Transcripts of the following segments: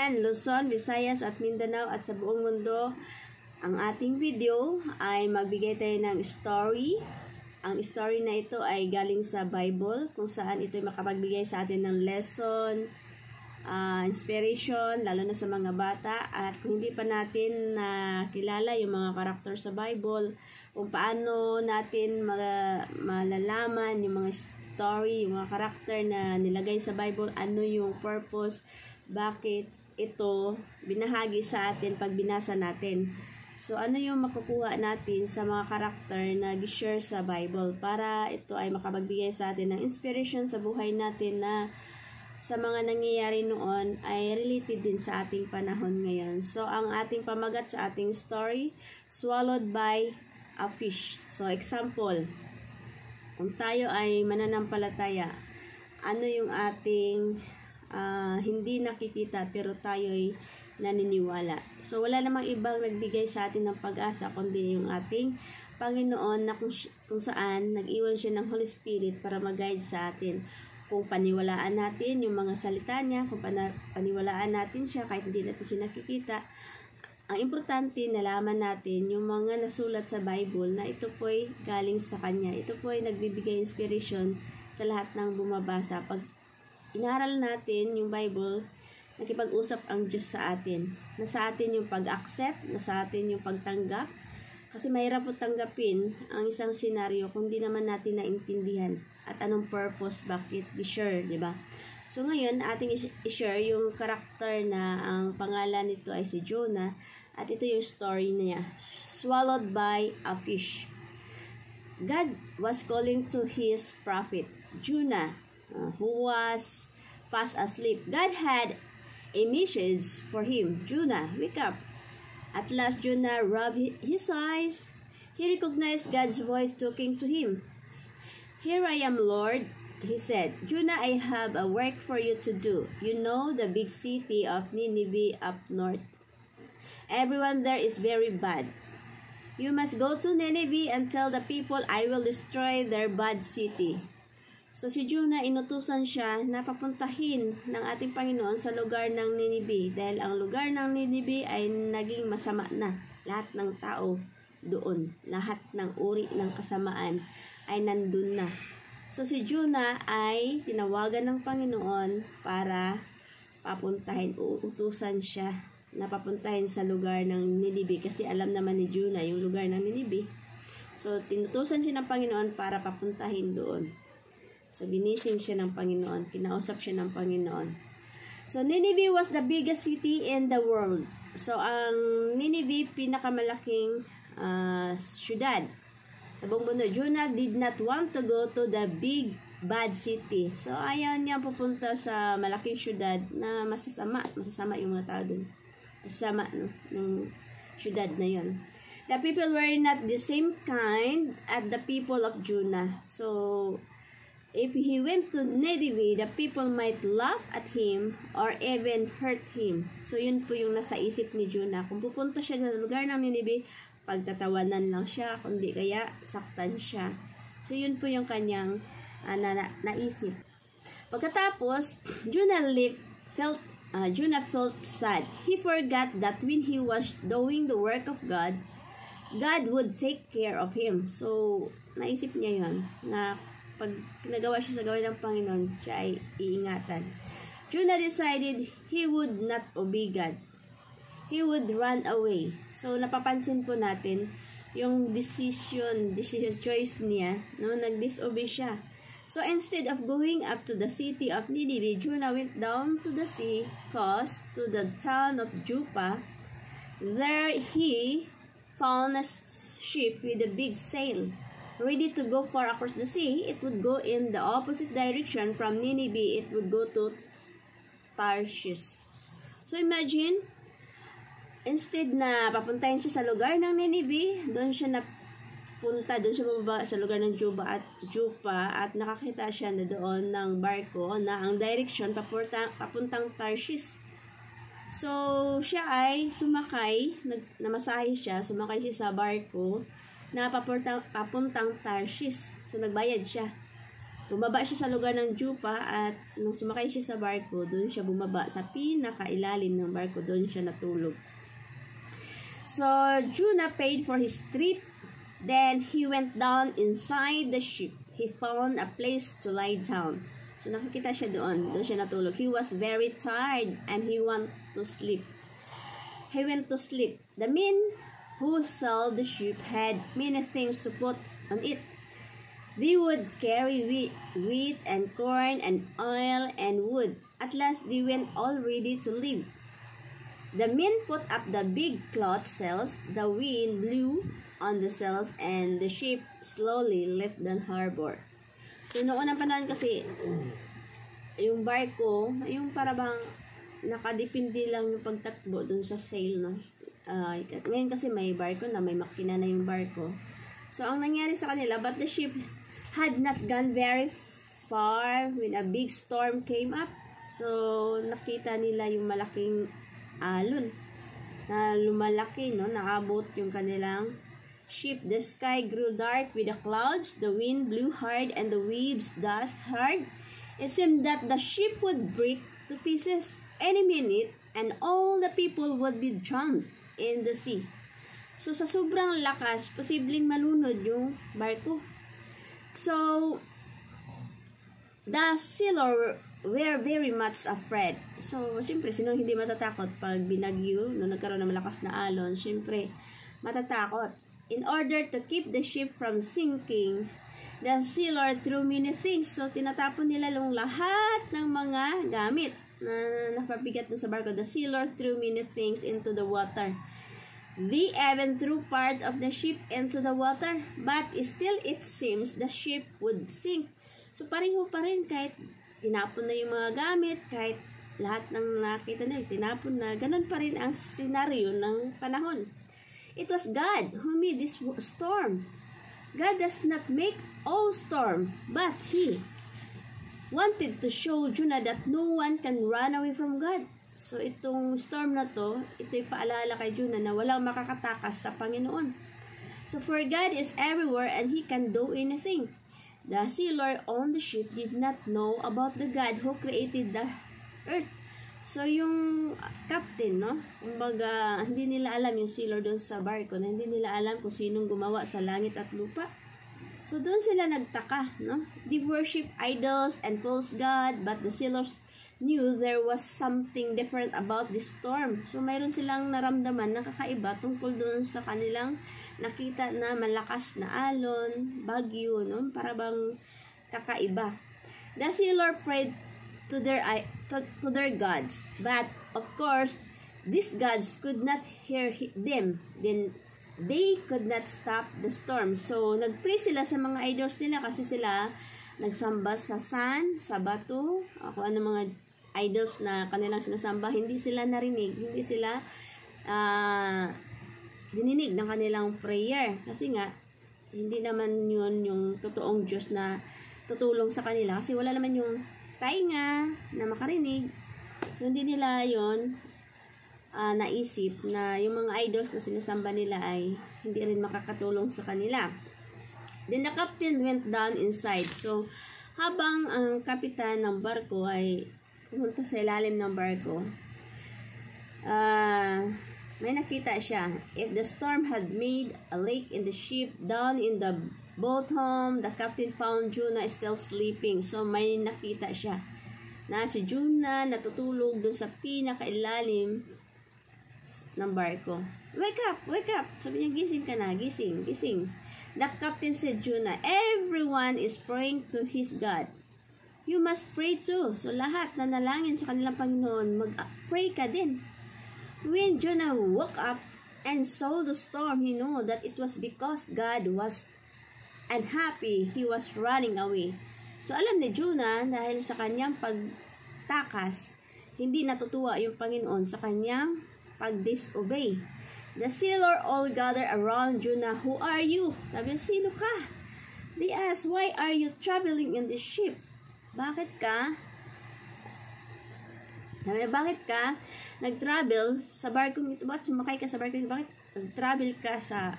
Luzon, Visayas at Mindanao at sa buong mundo. Ang ating video ay magbigay tayo ng story. Ang story na ito ay galing sa Bible kung saan ito ay makapagbigay sa atin ng lesson, inspiration, lalo na sa mga bata. At kung hindi pa natin kilala yung mga karakter sa Bible, kung paano natin malalaman yung mga story, yung mga karakter na nilagay sa Bible, ano yung purpose, bakit ito binahagi sa atin pag binasa natin. So, ano yung makukuha natin sa mga karakter na gi-share sa Bible para ito ay makapagbigay sa atin ng inspiration sa buhay natin na sa mga nangyayari noon ay related din sa ating panahon ngayon. So, ang ating pamagat sa ating story, swallowed by a fish. So, example, kung tayo ay mananampalataya, ano yung ating hindi nakikita pero tayo ay naniniwala. So, wala namang ibang nagbigay sa atin ng pag-asa kundi yung ating Panginoon na kung saan nag-iwan siya ng Holy Spirit para mag-guide sa atin. Kung paniwalaan natin yung mga salita niya, kung paniwalaan natin siya kahit hindi natin siya nakikita, ang importante nalaman natin yung mga nasulat sa Bible na ito po ay galing sa Kanya. Ito po ay nagbibigay inspiration sa lahat ng bumabasa. Pag inaral natin yung Bible, nakipag-usap ang Diyos sa atin. Nasa atin yung pag-accept, nasa atin yung pagtanggap. Kasi mahirap po tanggapin ang isang senaryo kung di naman natin naintindihan at anong purpose, bakit i-share, di ba? So ngayon, ating i-share yung karakter na ang pangalan nito ay si Jonah at ito yung story niya. Swallowed by a fish. God was calling to his prophet, Jonah, who was fast asleep. God had a message for him. Jonah, wake up. At last, Jonah rubbed his eyes. He recognized God's voice talking to him. Here I am, Lord, he said. Jonah, I have a work for you to do. You know the big city of Nineveh up north. Everyone there is very bad. You must go to Nineveh and tell the people I will destroy their bad city. So si Jonah, inutusan siya na papuntahin ng ating Panginoon sa lugar ng Nineveh dahil ang lugar ng Nineveh ay naging masama na. Lahat ng tao doon, lahat ng uri ng kasamaan ay nandun na. So si Jonah ay tinawagan ng Panginoon para papuntahin, uutusan siya na papuntahin sa lugar ng Nineveh kasi alam naman ni Jonah yung lugar ng Nineveh. So tinutusan siya ng Panginoon para papuntahin doon. So, ginising siya ng Panginoon. Kinausap siya ng Panginoon. So, Nineveh was the biggest city in the world. So, ang Nineveh, pinakamalaking syudad sa buong mundo. Jonah did not want to go to the big, bad city. So, ayaw niya pupunta sa malaking syudad na masasama. Masasama yung mga tao dun. Masasama ng syudad na yon. The people were not the same kind as the people of Jonah. So, if he went to Nineveh, the people might laugh at him or even hurt him. So, yun po yung nasa isip ni Jonah. Kung pupunta siya sa lugar ng Nineveh, pagtatawanan lang siya, kundi kaya saktan siya. So, yun po yung kanyang naisip. Pagkatapos, Jonah felt sad. He forgot that when he was doing the work of God, God would take care of him. So, naisip niya yun, na pag nagawa siya sa gawin ng Panginoon, siya ay iingatan. Jonah decided he would not obey God. He would run away. So, napapansin po natin yung decision choice niya, no? Nag-disobey siya. So, instead of going up to the city of Nineveh, Jonah went down to the sea coast to the town of Joppa. There he found a ship with a big sail, ready to go far across the sea. It would go in the opposite direction from Nineveh. It would go to Tarshish. So imagine, instead na papuntahin siya sa lugar ng Nineveh, doon siya bumaba sa lugar ng Joppa at nakakita siya na doon ng barko na ang direction papuntang Tarshish. So siya ay sumakay, namasahe siya, sumakay siya sa barko na papuntang Tarshish. So, nagbayad siya. Bumaba siya sa lugar ng Joppa at nung sumakay siya sa barko, doon siya bumaba sa pinakailalim ng barko, doon siya natulog. So, Jonah paid for his trip. Then, he went down inside the ship. He found a place to lie down. So, nakikita siya doon. Doon siya natulog. He was very tired and he went to sleep. He went to sleep. The men who sailed the ship had many things to put on it. They would carry wheat and corn and oil and wood. At last, they went all ready to leave. The men put up the big cloth sails. The wind blew on the sails and the ship slowly left the harbor. So, noong unang panahon kasi, yung barko, yung para bang nakadepende lang yung pagtakbo dun sa sail, no? Ngayon kasi may barko na, may makina na yung barko. So, ang nangyari sa kanila, but the ship had not gone very far when a big storm came up. So, nakita nila yung malaking alon na lumalaki, no? Nakabot yung kanilang ship. The sky grew dark with the clouds. The wind blew hard and the waves dashed hard. It seemed that the ship would break to pieces any minute and all the people would be drowned in the sea. So, sa sobrang lakas, posibleng malunod yung barko. So, the sailor were very much afraid. So, siyempre, sino hindi matatakot pag binagyo, no, nagkaroon ng malakas na alon, siyempre, matatakot. In order to keep the ship from sinking, the sailor threw many things. So, tinatapon nila yung lahat ng mga gamit na nakapabigat sa barko. The sailor threw many things into the water. They even threw part of the ship into the water, but still it seems the ship would sink. So, pareho pa rin kahit tinapon na yung mga gamit, kahit lahat ng nakita nila, tinapon na, ganun pa rin ang senaryo ng panahon. It was God who made this storm. God does not make all storm, but He wanted to show Jonah that no one can run away from God. So, itong storm na to, ito'y paalala kay Jonah na walang makakatakas sa Panginoon. So, for God is everywhere and He can do anything. The sailor on the ship did not know about the God who created the earth. So, yung captain, no? Kumbaga, hindi nila alam yung sailor doon sa barko, na hindi nila alam kung sinong gumawa sa langit at lupa. So, doon sila nagtaka, no? They worship idols and false god, but the sailors knew there was something different about this storm. So, mayroon silang naramdaman na kakaiba tungkol doon sa kanilang nakita na malakas na alon, bagyo, no? Para bang kakaiba. The sailor prayed to their gods, but of course, these gods could not hear them. Then, they could not stop the storm. So, nagpray sila sa mga idols nila kasi sila nagsamba sa sand, sa bato, kung ano mga idols na kanilang sinasamba, hindi sila narinig, hindi sila dininig ng kanilang prayer. Kasi nga, hindi naman yun yung totoong Diyos na tutulong sa kanila. Kasi wala naman yung tainga na makarinig. So, hindi nila yun naisip na yung mga idols na sinasamba nila ay hindi rin makakatulong sa kanila. Then, the captain went down inside. So, habang ang kapitan ng barko ay pumunta sa ilalim ng barko, may nakita siya. If the storm had made a lake in the ship, down in the bottom, the captain found Jonah still sleeping. So, may nakita siya na si Jonah natutulog dun sa pinakailalim ng barko. Wake up! Wake up! Sabi niya, gising ka na. Gising, gising. The captain said, Jonah, everyone is praying to his God. You must pray too. So, lahat na nalangin sa kanilang Panginoon, mag-pray ka din. When Jonah woke up and saw the storm, he knew that it was because God was unhappy. He was running away. So, alam ni Jonah, dahil sa kanyang pagtakas, hindi natutuwa yung Panginoon sa kanyang pag-disobey. The sailor all gather around Jonah. Who are you? Sabi niya, sino ka? They asked, why are you traveling in this ship? Bakit ka? Sabi niya, bakit ka nag-travel sa barkong ito? Bakit sumakay ka sa barkong ito? Bakit nag-travel ka sa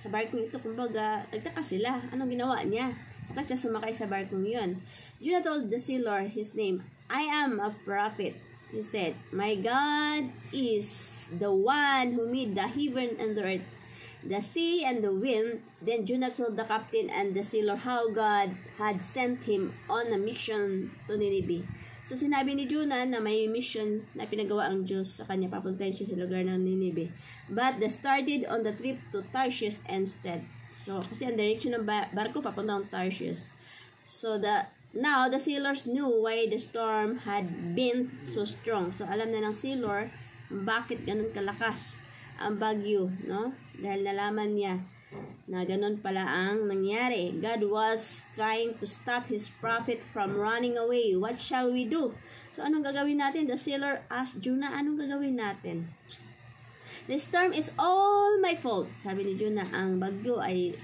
barkong ito? Kumbaga, nagtaka sila. Anong ginawa niya? Bakit siya sumakay sa barkong yun? Jonah told the sailor his name. I am a prophet. He said, my God is the one who made the heaven and the earth, the sea and the wind. Then Jonah told the captain and the sailor how God had sent him on a mission to Nineveh. So sinabi ni Jonah na may mission na pinagawa ang Diyos sa kanya, papuntahin siya sa lugar ng Nineveh. But they started on the trip to Tarshish instead. So kasi ang direction ng barko papunta ng Tarshish. So now the sailors knew why the storm had been so strong. So alam na ng sailor bakit ganun kalakas ang bagyo, no? Dahil nalaman niya na ganun pala ang nangyari. God was trying to stop His prophet from running away. What shall we do? So anong gagawin natin? The sailor asked Jonah, anong gagawin natin? The storm is all my fault. Sabi ni Jonah, ang bagyo ay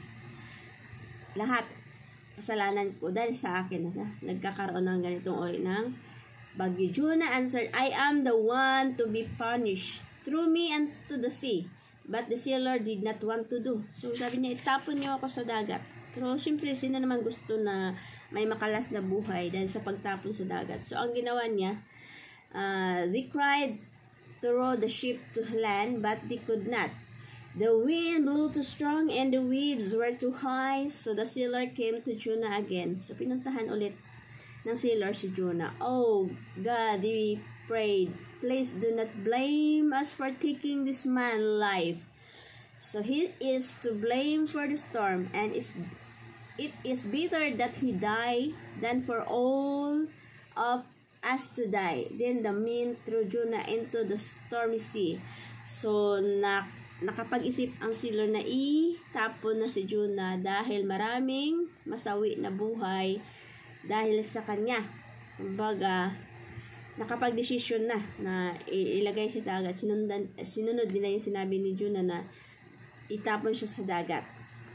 lahat kasalanan ko dahil sa akin. Nagkakaroon ng ganitong uri ng bagyo. Jonah answered, I am the one to be punished. Throw me into the sea. But the sailor did not want to do. So sabi niya, itapon niyo ako sa dagat. Pero siyempre, sino naman gusto na may makalas na buhay dahil sa pagtapon sa dagat. So ang ginawa niya, they cried to row the ship to land, but they could not. The wind blew too strong and the waves were too high. So the sailor came to Jonah again. So pinuntahan ulit ng sailor si Jonah. Oh God, they prayed, please do not blame us for taking this man's life. So he is to blame for the storm, and it is better that he die than for all of us to die. Then the men threw Jonah into the stormy sea. So nakapag-isip ang sailor na itapon na si Jonah dahil maraming masawi na buhay dahil sa kanya. Kumbaga, nakapag-desisyon na ilagay siya sa dagat. Sinunod nila yung sinabi ni Jonah na itapon siya sa dagat.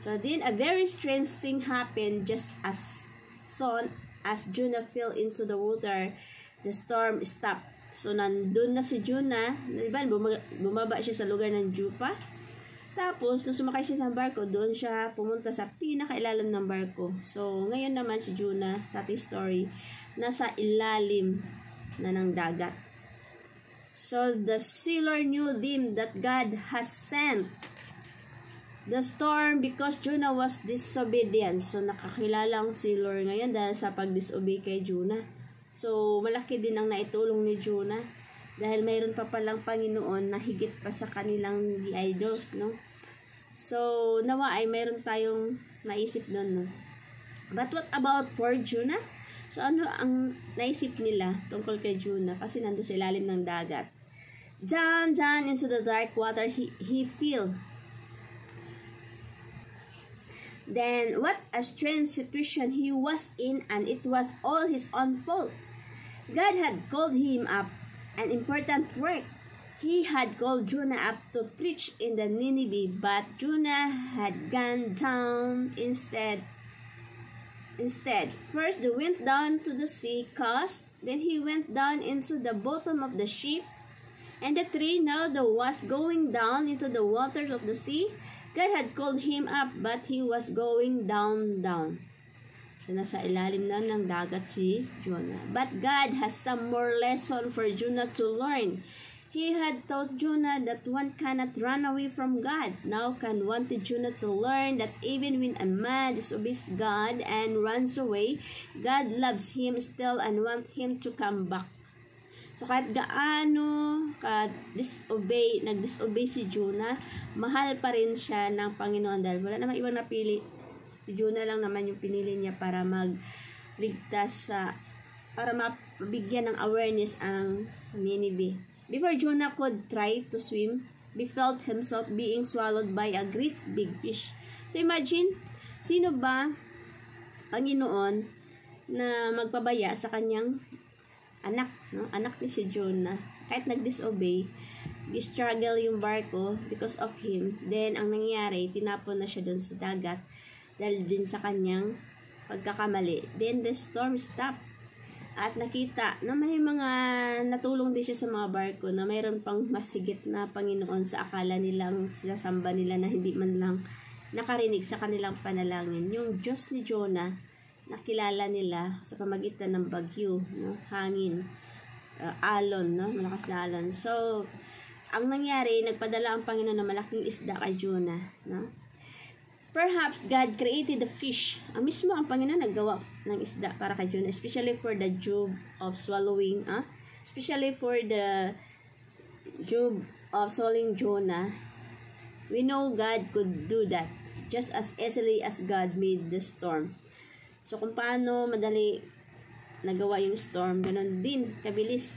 So then a very strange thing happened just as soon as Jonah fell into the water, the storm stopped. So nandun na si Jonah, diba, bumaba siya sa lugar ng Joppa. Tapos nung sumakay siya sa barko, doon siya pumunta sa pinakailalim ng barko. So ngayon naman si Jonah, sa ating story, nasa ilalim na ng dagat. So the sailor knew them that God has sent the storm because Jonah was disobedient. So nakakilala ang sailor ngayon dahil sa pag-disobey kay Jonah. So malaki din ang naitulong ni Jonah dahil mayroon pa palang Panginoon na higit pa sa kanilang idols, no? So nawa ay mayroon tayong naisip doon, no? But what about poor Jonah? So ano ang naisip nila tungkol kay Jonah kasi nandun sa ilalim ng dagat. Down into the dark water he fell. Then what a strange situation he was in, and it was all his own fault. God had called him up an important work. He had called Jonah up to preach in the Nineveh, but Jonah had gone down instead. First he went down to the sea coast, then he went down into the bottom of the ship, and the tree now was going down into the waters of the sea. God had called him up, but he was going down. So nasa ilalim na ng dagat si Jonah. But God has some more lesson for Jonah to learn. He had taught Jonah that one cannot run away from God. Now God wanted Jonah to learn that even when a man disobeys God and runs away, God loves him still and wants him to come back. So kahit gaano nag-disobey si Jonah, mahal pa rin siya ng Panginoon dahil wala namang ibang napili. Si Jonah lang naman yung pinili niya para magligtas para mabigyan ng awareness ang Nineveh. Before Jonah could try to swim, he felt himself being swallowed by a great big fish. So imagine, sino ba Panginoon na magpabaya sa kanyang anak, no? Anak ni si Jonah. Kahit nag-disobey, struggle yung barko because of him. Then ang nangyari, tinapon na siya doon sa dagat dahil din sa kanyang pagkakamali. Then the storm stopped. At nakita na may mga natulong din siya sa mga barko na mayroon pang mas higit na Panginoon sa akala nilang sinasamba nila na hindi man lang nakarinig sa kanilang panalangin. Yung Diyos ni Jonah nakilala nila sa pamagitan ng bagyo, no? Hangin, alon, no? Malakas na alon. So, ang nangyari, nagpadala ang Panginoon ng malaking isda kay Jonah, no? Perhaps God created the fish. Mismo ang Panginoon naggawa ng isda para kay Jonah, especially for the job of swallowing, especially for the job of swallowing Jonah. We know God could do that just as easily as God made the storm. So, kung paano madali nagawa yung storm, ganun din kabilis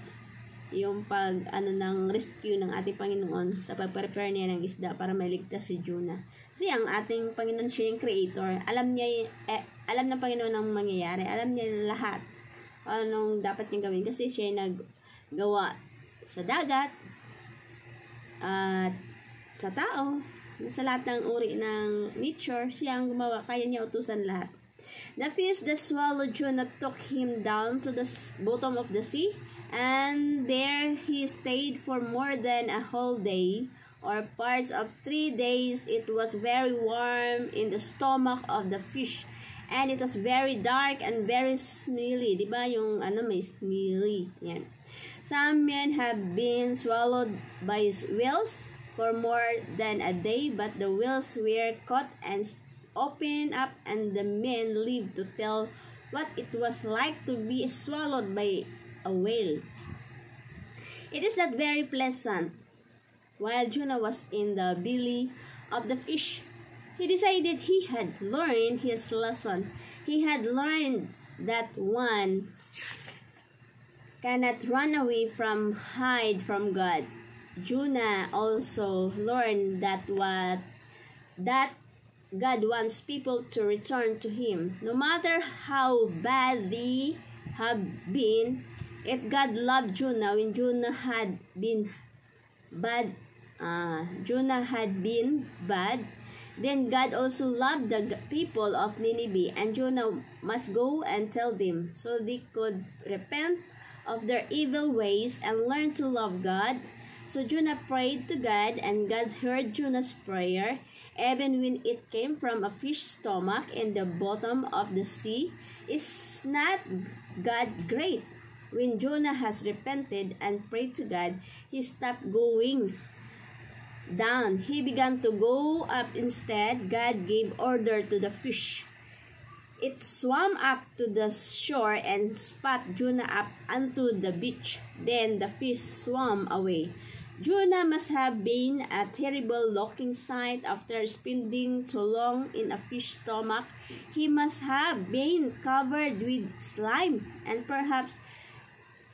yung ng rescue ng ating Panginoon sa pag-prepare niya ng isda para mailigtas si Jonah. Kasi ang ating Panginoon, siya yung creator. Alam ng Panginoon ang mangyayari. Alam niya lahat anong dapat niyang gawin kasi siya yung naggawa sa dagat at sa tao, sa lahat ng uri ng nature, siya ang gumawa. Kaya niya utusan lahat. The fish that swallowed Jonah took him down to the bottom of the sea, and there he stayed for more than a whole day, or parts of 3 days. It was very warm in the stomach of the fish, and it was very dark and very smelly. Diba yung may smelly? Yan. Some men have been swallowed by whales for more than a day, but the whales were caught and opened up, and the men lived to tell what it was like to be swallowed by a whale. It is not very pleasant. While Jonah was in the belly of the fish, he decided he had learned his lesson. He had learned that one cannot run away from, hide from God. Jonah also learned that God wants people to return to Him, no matter how bad they have been. If God loved Jonah when Jonah had been bad, then God also loved the people of Nineveh, and Jonah must go and tell them so they could repent of their evil ways and learn to love God. So Jonah prayed to God, and God heard Jonah's prayer, even when it came from a fish's stomach in the bottom of the sea. Is not God great? When Jonah has repented and prayed to God, he stopped going down. He began to go up instead. God gave order to the fish. It swam up to the shore and spat Jonah up onto the beach. Then the fish swam away. Jonah must have been a terrible-looking sight after spending so long in a fish's stomach. He must have been covered with slime, and perhaps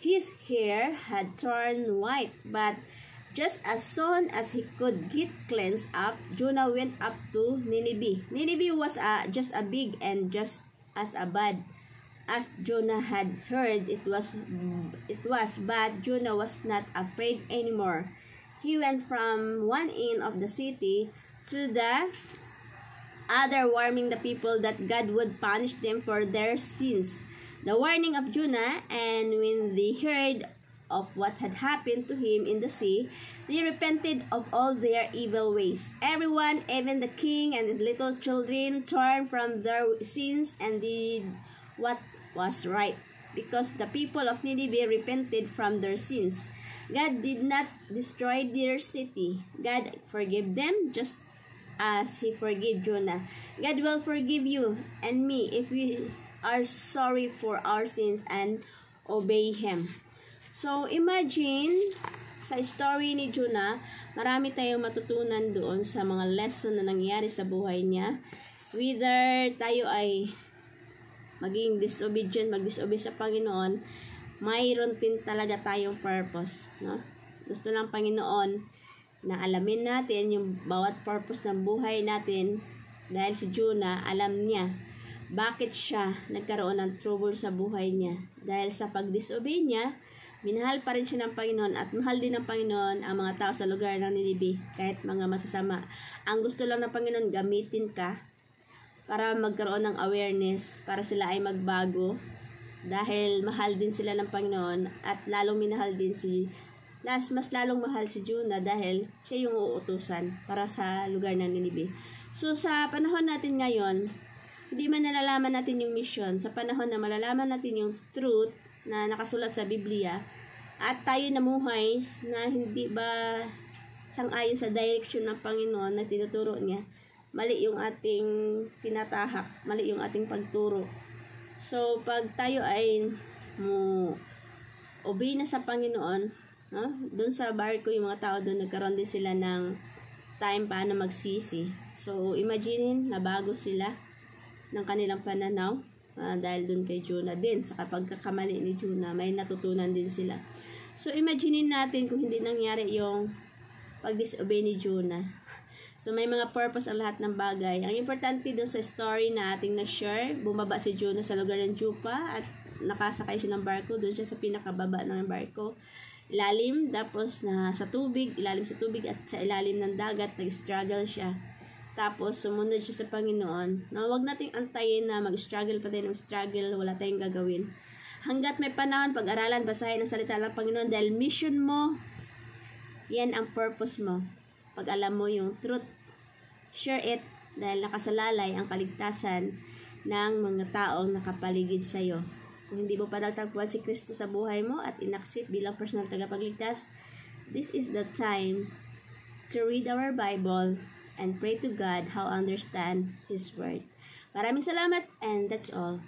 his hair had turned white. But just as soon as he could get cleansed up, Jonah went up to Nineveh. Nineveh was just as big and just as bad as Jonah had heard it was, but Jonah was not afraid anymore. He went from one end of the city to the other, warning the people that God would punish them for their sins. The warning of Jonah, and when they heard of what had happened to him in the sea, they repented of all their evil ways. Everyone, even the king and his little children, turned from their sins and did what was right, because the people of Nineveh repented from their sins. God did not destroy their city. God forgave them just as He forgave Jonah. God will forgive you and me if we are sorry for our sins and obey Him. So, imagine, sa story ni Jonah, marami tayong matutunan doon sa mga lesson na nangyari sa buhay niya. Whether tayo ay maging mag-disobey sa Panginoon, mayroon din talaga tayong purpose, no? Gusto lang Panginoon na alamin natin yung bawat purpose ng buhay natin, dahil si Jonah, alam niya bakit siya nagkaroon ng trouble sa buhay niya. Dahil sa pag-disobey niya, minahal pa rin siya ng Panginoon, at mahal din ng Panginoon ang mga tao sa lugar ng Nineveh, kahit mga masasama. Ang gusto lang ng Panginoon, gamitin ka para magkaroon ng awareness, para sila ay magbago, dahil mahal din sila ng Panginoon, at lalong minahal din mas lalong mahal si Jonah dahil siya yung uutusan para sa lugar ng Nineveh. So sa panahon natin ngayon, hindi man nalalaman natin yung mission, sa panahon na malalaman natin yung truth na nakasulat sa Biblia, at tayo namuhay na hindi ba sang-ayon sa direction ng Panginoon na tinuturo niya, mali yung ating tinatahak, mali yung ating pagturo. So, pag tayo ay obey na sa Panginoon, no? Doon sa barko, yung mga tao doon, nagkaroon din sila ng time paano magsisi. So, imagine na bago sila ng kanilang pananaw dahil doon kay Jonah din. Sa pagkakamali ni Jonah, may natutunan din sila. So, imagine natin kung hindi nangyari yung pag-disobey ni Jonah. So, may mga purpose ang lahat ng bagay. Ang importante doon sa story na ating na-share, bumaba si Jonah sa lugar ng Joppa at nakasakay siya ng barko. Doon siya sa pinakababa ng barko. Ilalim, tapos na sa tubig, ilalim sa tubig at sa ilalim ng dagat, nag-struggle siya. Tapos, sumunod siya sa Panginoon. Na huwag nating antayin na mag-struggle pa din, mag-struggle, wala tayong gagawin. Hanggat may panahon, pag-aralan, basahin ang salita ng Panginoon dahil mission mo, yan ang purpose mo. Pag alam mo yung truth, share it dahil nakasalalay ang kaligtasan ng mga taong nakapaligid sa iyo. Kung hindi mo pa natagpuan si Kristo sa buhay mo at inaksip bilang personal tagapagligtas, this is the time to read our Bible and pray to God how understand His Word. Maraming salamat and that's all.